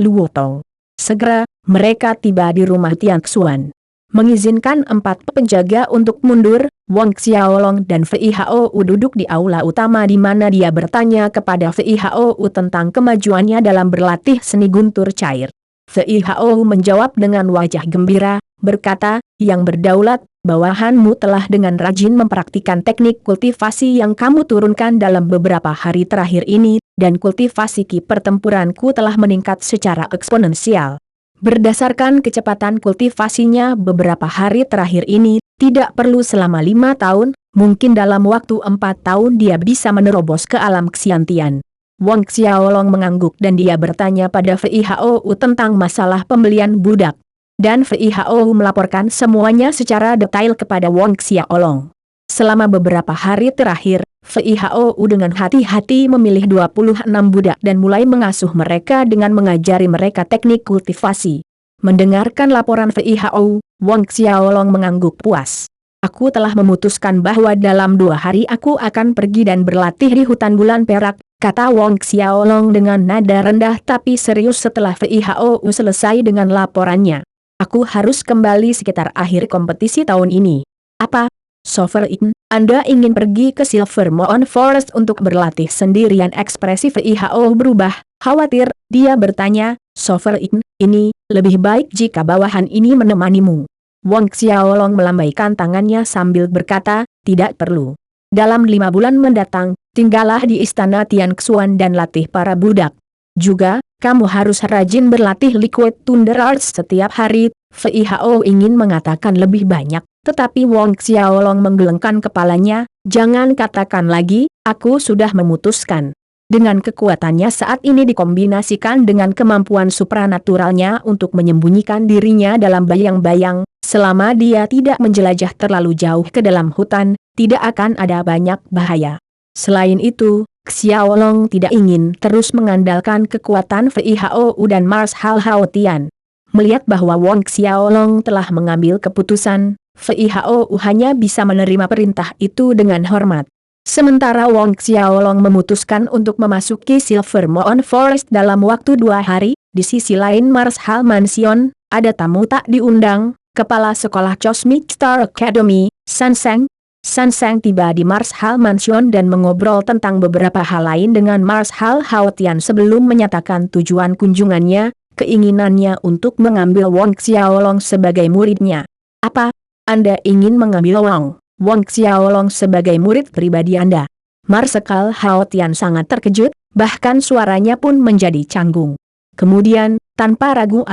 Luotong. Segera, mereka tiba di rumah Tian Xuan. Mengizinkan 4 penjaga untuk mundur, Wang Xiaolong dan Fei Hao duduk di aula utama di mana dia bertanya kepada Fei Hao tentang kemajuannya dalam berlatih seni guntur cair. Fei Hao menjawab dengan wajah gembira, berkata, "Yang berdaulat, bawahanmu telah dengan rajin mempraktikkan teknik kultivasi yang kamu turunkan dalam beberapa hari terakhir ini, dan kultivasi ki pertempuranku telah meningkat secara eksponensial. Berdasarkan kecepatan kultivasinya beberapa hari terakhir ini, tidak perlu selama 5 tahun, mungkin dalam waktu 4 tahun dia bisa menerobos ke alam Xiantian." Wang Xiaolong mengangguk dan dia bertanya pada Fei Hao tentang masalah pembelian budak. Dan Fei Hao melaporkan semuanya secara detail kepada Wang Xiaolong. Selama beberapa hari terakhir, Fei Hao dengan hati-hati memilih 26 budak dan mulai mengasuh mereka dengan mengajari mereka teknik kultivasi. Mendengarkan laporan Fei Hao, Wang Xiaolong mengangguk puas. "Aku telah memutuskan bahwa dalam 2 hari aku akan pergi dan berlatih di hutan bulan perak," kata Wang Xiaolong dengan nada rendah tapi serius setelah Fei Hao selesai dengan laporannya. "Aku harus kembali sekitar akhir kompetisi tahun ini." "Apa? Sovereign, Anda ingin pergi ke Silver Moon Forest untuk berlatih sendirian?" Ekspresi Fei Hao berubah, khawatir, dia bertanya, "Sovereign, ini, lebih baik jika bawahan ini menemanimu." Wang Xiaolong melambaikan tangannya sambil berkata, "Tidak perlu. Dalam 5 bulan mendatang, tinggallah di istana Tian Xuan dan latih para budak. Juga, kamu harus rajin berlatih Liquid Thunder Arts setiap hari." Fei Hao ingin mengatakan lebih banyak, tetapi Wang Xiaolong menggelengkan kepalanya, "Jangan katakan lagi, aku sudah memutuskan." Dengan kekuatannya saat ini dikombinasikan dengan kemampuan supranaturalnya untuk menyembunyikan dirinya dalam bayang-bayang, selama dia tidak menjelajah terlalu jauh ke dalam hutan, tidak akan ada banyak bahaya. Selain itu, Xiaolong tidak ingin terus mengandalkan kekuatan Fei Hao dan Marshal Hao Tian. Melihat bahwa Wang Xiaolong telah mengambil keputusan, Fei Hao hanya bisa menerima perintah itu dengan hormat. Sementara Wang Xiaolong memutuskan untuk memasuki Silver Moon Forest dalam waktu 2 hari, di sisi lain Marshal Mansion, ada tamu tak diundang, Kepala Sekolah Cosmic Star Academy, San Zeng. San Zeng tiba di Marshal Mansion dan mengobrol tentang beberapa hal lain dengan Marshal Hao Tian sebelum menyatakan tujuan kunjungannya, keinginannya untuk mengambil Wang Xiaolong sebagai muridnya. "Apa? Anda ingin mengambil Wang Xiaolong sebagai murid pribadi Anda?" Marsekal Hao Tian sangat terkejut, bahkan suaranya pun menjadi canggung. Kemudian, tanpa ragu,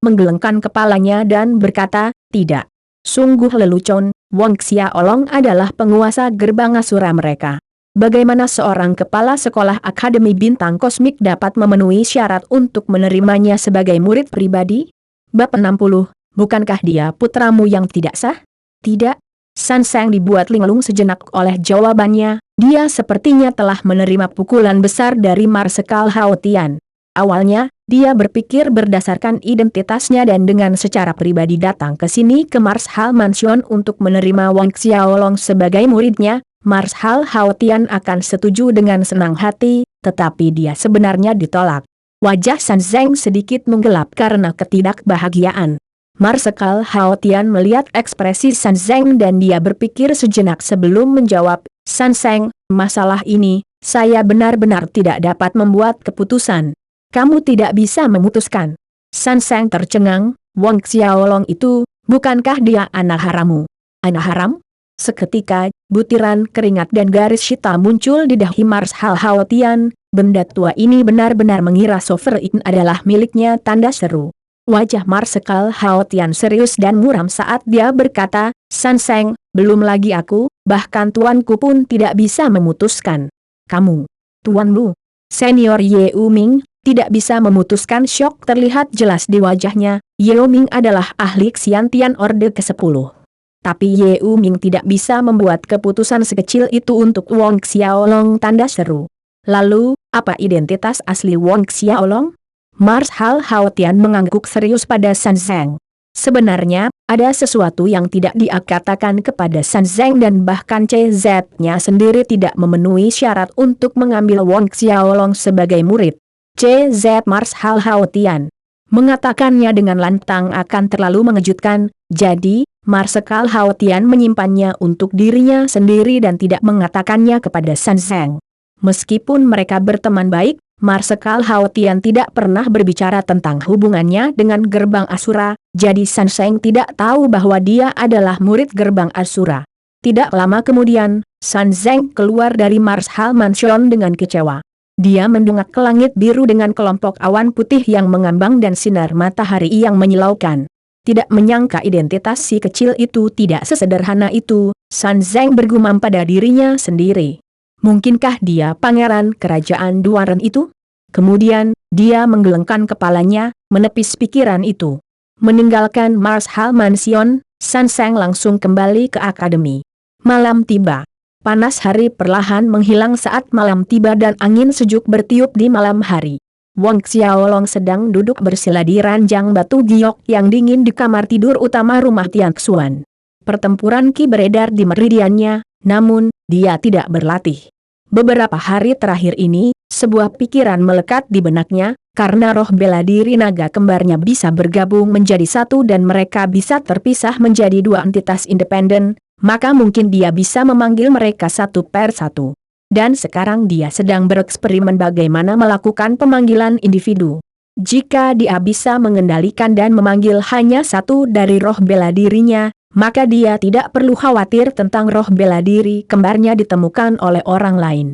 menggelengkan kepalanya dan berkata, "Tidak. Sungguh lelucon, Wang Xiaolong adalah penguasa gerbang asura mereka. Bagaimana seorang kepala sekolah Akademi Bintang Kosmik dapat memenuhi syarat untuk menerimanya sebagai murid pribadi?" Bab 60, "Bukankah dia putramu yang tidak sah?" "Tidak." San Zeng dibuat linglung sejenak oleh jawabannya, dia sepertinya telah menerima pukulan besar dari Marsekal Hao Tian. Awalnya, dia berpikir berdasarkan identitasnya dan dengan secara pribadi datang ke sini ke Marshal Mansion untuk menerima Wang Xiaolong sebagai muridnya, Marshal Hao Tian akan setuju dengan senang hati, tetapi dia sebenarnya ditolak. Wajah San Zeng sedikit menggelap karena ketidakbahagiaan. Marsekal Hao Tian melihat ekspresi San Zeng dan dia berpikir sejenak sebelum menjawab, San Zeng, masalah ini, saya benar-benar tidak dapat membuat keputusan. Kamu tidak bisa memutuskan. San Zeng tercengang, Wang Xiaolong itu, bukankah dia anak haramu? Anak haram? Seketika, butiran keringat dan garis hitam muncul di dahi Marshal Hao Tian. Benda tua ini benar-benar mengira sovereign adalah miliknya, tanda seru. Wajah Marshal Hao Tian serius dan muram saat dia berkata, San Zeng, belum lagi aku, bahkan tuanku pun tidak bisa memutuskan. Kamu, tuanmu, Senior Ye Uming, tidak bisa memutuskan. Syok terlihat jelas di wajahnya. Ye Uming adalah ahli Xiantian Orde ke-10. Tapi Ye Uming tidak bisa membuat keputusan sekecil itu untuk Wang Xiaolong, tanda seru. Lalu, apa identitas asli Wang Xiaolong? Marshal Hao Tian mengangguk serius pada San Zeng. Sebenarnya, ada sesuatu yang tidak dia katakan kepada San Zeng dan bahkan CZ-nya sendiri tidak memenuhi syarat untuk mengambil Wang Xiaolong sebagai murid. CZ Marshal Hao Tian mengatakannya dengan lantang akan terlalu mengejutkan, jadi, Marshal Hao Tian menyimpannya untuk dirinya sendiri dan tidak mengatakannya kepada San Zeng. Meskipun mereka berteman baik, Marshal Hao Tian tidak pernah berbicara tentang hubungannya dengan Gerbang Asura, jadi San Zeng tidak tahu bahwa dia adalah murid Gerbang Asura. Tidak lama kemudian, San Zeng keluar dari Marshal Mansion dengan kecewa. Dia mendongak ke langit biru dengan kelompok awan putih yang mengambang dan sinar matahari yang menyilaukan. Tidak menyangka identitas si kecil itu tidak sesederhana itu, San Zeng bergumam pada dirinya sendiri. Mungkinkah dia pangeran kerajaan Duaren itu? Kemudian, dia menggelengkan kepalanya, menepis pikiran itu. Meninggalkan Marshal Mansion, San Zeng langsung kembali ke akademi. Malam tiba. Panas hari perlahan menghilang saat malam tiba dan angin sejuk bertiup di malam hari. Wang Xiaolong sedang duduk bersila di ranjang batu giok yang dingin di kamar tidur utama rumah Tian Xuan. Pertempuran Qi beredar di meridiannya, namun, dia tidak berlatih. Beberapa hari terakhir ini, sebuah pikiran melekat di benaknya, karena roh bela diri naga kembarnya bisa bergabung menjadi satu dan mereka bisa terpisah menjadi dua entitas independen, maka mungkin dia bisa memanggil mereka satu per satu. Dan sekarang dia sedang bereksperimen bagaimana melakukan pemanggilan individu. Jika dia bisa mengendalikan dan memanggil hanya satu dari roh bela dirinya, maka dia tidak perlu khawatir tentang roh bela diri kembarnya ditemukan oleh orang lain.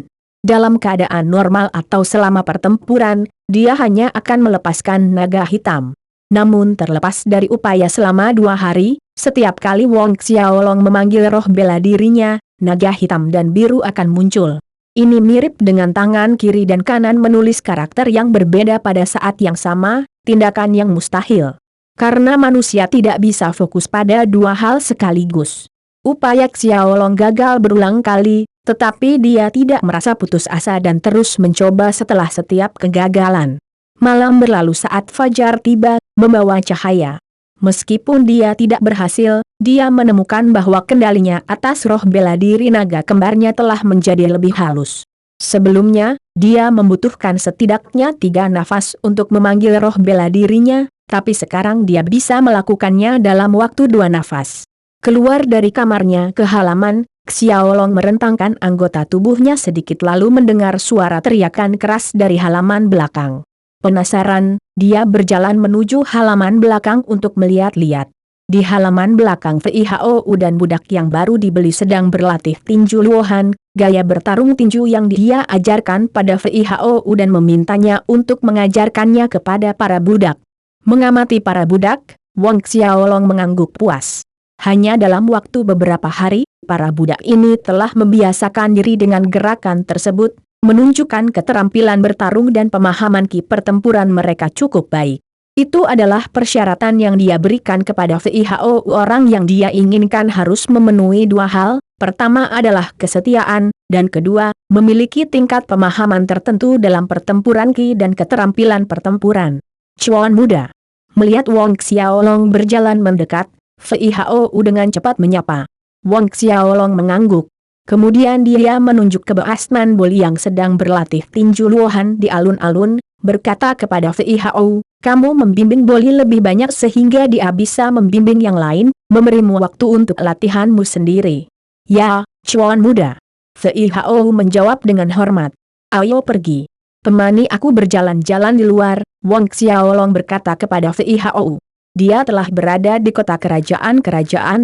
Dalam keadaan normal atau selama pertempuran, dia hanya akan melepaskan naga hitam. Namun terlepas dari upaya selama 2 hari, setiap kali Wang Xiaolong memanggil roh bela dirinya, naga hitam dan biru akan muncul. Ini mirip dengan tangan kiri dan kanan menulis karakter yang berbeda pada saat yang sama, tindakan yang mustahil. Karena manusia tidak bisa fokus pada 2 hal sekaligus. Upaya Xiaolong gagal berulang kali, tetapi dia tidak merasa putus asa dan terus mencoba setelah setiap kegagalan. Malam berlalu saat fajar tiba, membawa cahaya. Meskipun dia tidak berhasil, dia menemukan bahwa kendalinya atas roh bela diri naga kembarnya telah menjadi lebih halus. Sebelumnya, dia membutuhkan setidaknya 3 nafas untuk memanggil roh bela dirinya, tapi sekarang dia bisa melakukannya dalam waktu 2 nafas. Keluar dari kamarnya ke halaman, Xiaolong merentangkan anggota tubuhnya sedikit lalu mendengar suara teriakan keras dari halaman belakang. Penasaran, dia berjalan menuju halaman belakang untuk melihat-lihat. Di halaman belakang VIHOU dan budak yang baru dibeli sedang berlatih tinju luohan, gaya bertarung tinju yang dia ajarkan pada VIHOU dan memintanya untuk mengajarkannya kepada para budak. Mengamati para budak, Wang Xiaolong mengangguk puas. Hanya dalam waktu beberapa hari, para budak ini telah membiasakan diri dengan gerakan tersebut, menunjukkan keterampilan bertarung dan pemahaman Qi pertempuran mereka cukup baik. Itu adalah persyaratan yang dia berikan kepada VIHOU. Orang yang dia inginkan harus memenuhi 2 hal, pertama adalah kesetiaan, dan kedua, memiliki tingkat pemahaman tertentu dalam pertempuran Qi dan keterampilan pertempuran. Cuan muda. Melihat Wang Xiaolong berjalan mendekat, VIHOU dengan cepat menyapa. Wang Xiaolong mengangguk. Kemudian dia menunjuk ke Basman Boli yang sedang berlatih tinju luohan di alun-alun, berkata kepada Fei Hao, kamu membimbing Boli lebih banyak sehingga dia bisa membimbing yang lain, memberimu waktu untuk latihanmu sendiri. Ya, Chuan muda. Fei Hao menjawab dengan hormat. Ayo pergi. Temani aku berjalan-jalan di luar, Wang Xiaolong berkata kepada Fei Hao. Dia telah berada di kota kerajaan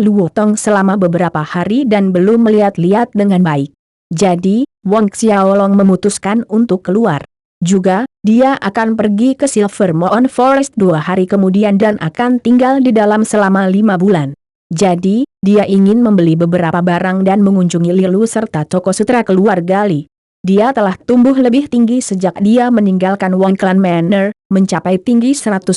Luotong selama beberapa hari dan belum melihat-lihat dengan baik. Jadi, Wang Xiaolong memutuskan untuk keluar. Juga, dia akan pergi ke Silver Moon Forest 2 hari kemudian dan akan tinggal di dalam selama 5 bulan. Jadi, dia ingin membeli beberapa barang dan mengunjungi Lilu serta toko sutra keluarga Li. Dia telah tumbuh lebih tinggi sejak dia meninggalkan Wangklan Manor, mencapai tinggi 150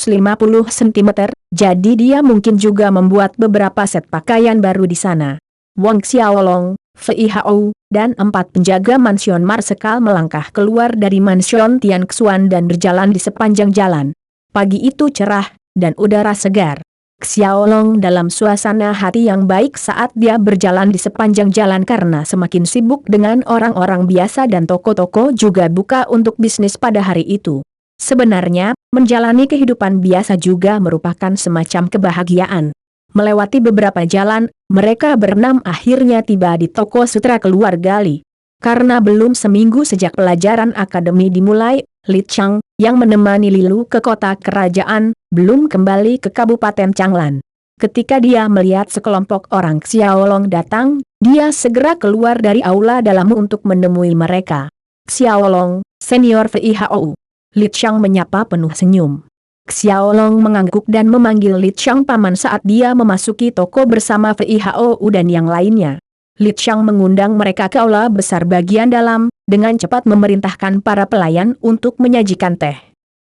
cm, jadi dia mungkin juga membuat beberapa set pakaian baru di sana. Wang Xiaolong, Fei Hao, dan 4 penjaga mansion Marsekal melangkah keluar dari mansion Tian Xuan dan berjalan di sepanjang jalan. Pagi itu cerah, dan udara segar. Xiaolong dalam suasana hati yang baik saat dia berjalan di sepanjang jalan karena semakin sibuk dengan orang-orang biasa dan toko-toko juga buka untuk bisnis pada hari itu. Sebenarnya, menjalani kehidupan biasa juga merupakan semacam kebahagiaan. Melewati beberapa jalan, mereka berenam akhirnya tiba di toko sutra keluarga Li. Karena belum seminggu sejak pelajaran akademi dimulai, Li Chang, yang menemani Lilu ke kota kerajaan, belum kembali ke Kabupaten Changlan. Ketika dia melihat sekelompok orang Xiaolong datang, dia segera keluar dari aula dalam untuk menemui mereka. Xiaolong, senior Fei Hao. Li Chang menyapa penuh senyum. Xiaolong mengangguk dan memanggil Li Chang paman saat dia memasuki toko bersama Fei Hao dan yang lainnya. Li Chang mengundang mereka ke aula besar bagian dalam, dengan cepat memerintahkan para pelayan untuk menyajikan teh.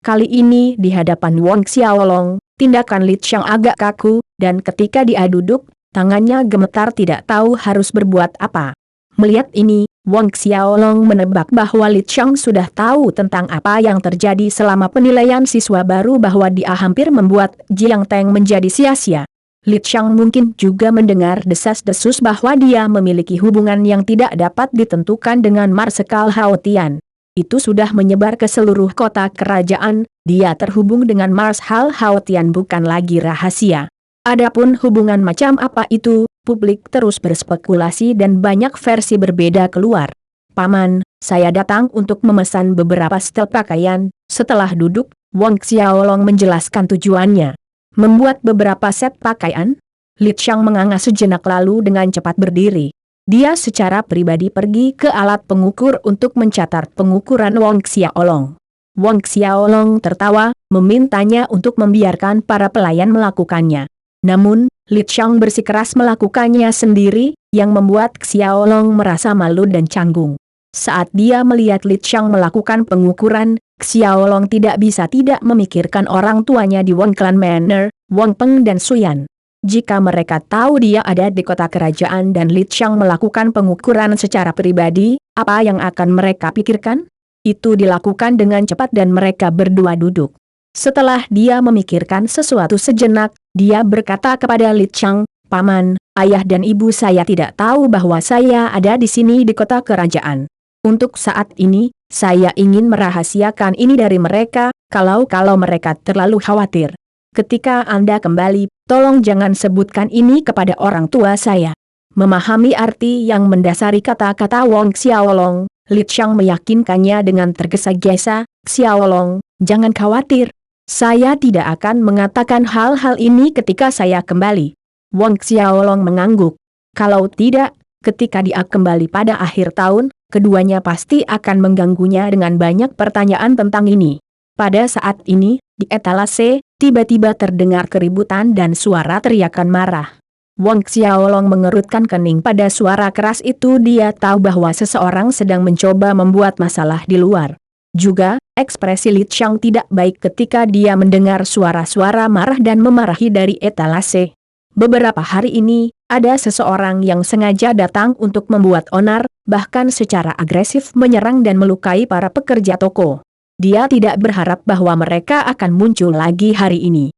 Kali ini di hadapan Wang Xiaolong, tindakan Li Chang agak kaku, dan ketika dia duduk, tangannya gemetar tidak tahu harus berbuat apa. Melihat ini, Wang Xiaolong menebak bahwa Li Chang sudah tahu tentang apa yang terjadi selama penilaian siswa baru bahwa dia hampir membuat Jiang Teng menjadi sia-sia. Li Chang mungkin juga mendengar desas-desus bahwa dia memiliki hubungan yang tidak dapat ditentukan dengan Marsekal Hao Tian. Itu sudah menyebar ke seluruh kota kerajaan, dia terhubung dengan Marshal Hao Tian bukan lagi rahasia. Adapun hubungan macam apa itu, publik terus berspekulasi dan banyak versi berbeda keluar. Paman, saya datang untuk memesan beberapa setel pakaian. Setelah duduk, Wang Xiaolong menjelaskan tujuannya. Membuat beberapa set pakaian? Li Chang menganga sejenak lalu dengan cepat berdiri. Dia secara pribadi pergi ke alat pengukur untuk mencatat pengukuran Wang Xiaolong. Wang Xiaolong tertawa, memintanya untuk membiarkan para pelayan melakukannya. Namun, Li Chang bersikeras melakukannya sendiri, yang membuat Xiaolong merasa malu dan canggung. Saat dia melihat Li Chang melakukan pengukuran, Xiaolong tidak bisa tidak memikirkan orang tuanya di Wangklan Manor, Wang Peng dan Suyan. Jika mereka tahu dia ada di kota kerajaan dan Li Chang melakukan pengukuran secara pribadi, apa yang akan mereka pikirkan? Itu dilakukan dengan cepat dan mereka berdua duduk. Setelah dia memikirkan sesuatu sejenak, dia berkata kepada Li Chang, Paman, ayah dan ibu saya tidak tahu bahwa saya ada di sini di kota kerajaan. Untuk saat ini, saya ingin merahasiakan ini dari mereka, kalau mereka terlalu khawatir. Ketika Anda kembali, tolong jangan sebutkan ini kepada orang tua saya. Memahami arti yang mendasari kata-kata Wang Xiaolong, Li Chang meyakinkannya dengan tergesa-gesa, Xiaolong, jangan khawatir. Saya tidak akan mengatakan hal-hal ini ketika saya kembali. Wang Xiaolong mengangguk. Kalau tidak, ketika dia kembali pada akhir tahun, keduanya pasti akan mengganggunya dengan banyak pertanyaan tentang ini. Pada saat ini, di etalase, tiba-tiba terdengar keributan dan suara teriakan marah. Wang Xiaolong mengerutkan kening pada suara keras itu. Dia tahu bahwa seseorang sedang mencoba membuat masalah di luar. Juga, ekspresi Li Chang tidak baik ketika dia mendengar suara-suara marah dan memarahi dari etalase. Beberapa hari ini, ada seseorang yang sengaja datang untuk membuat onar, bahkan secara agresif menyerang dan melukai para pekerja toko. Dia tidak berharap bahwa mereka akan muncul lagi hari ini.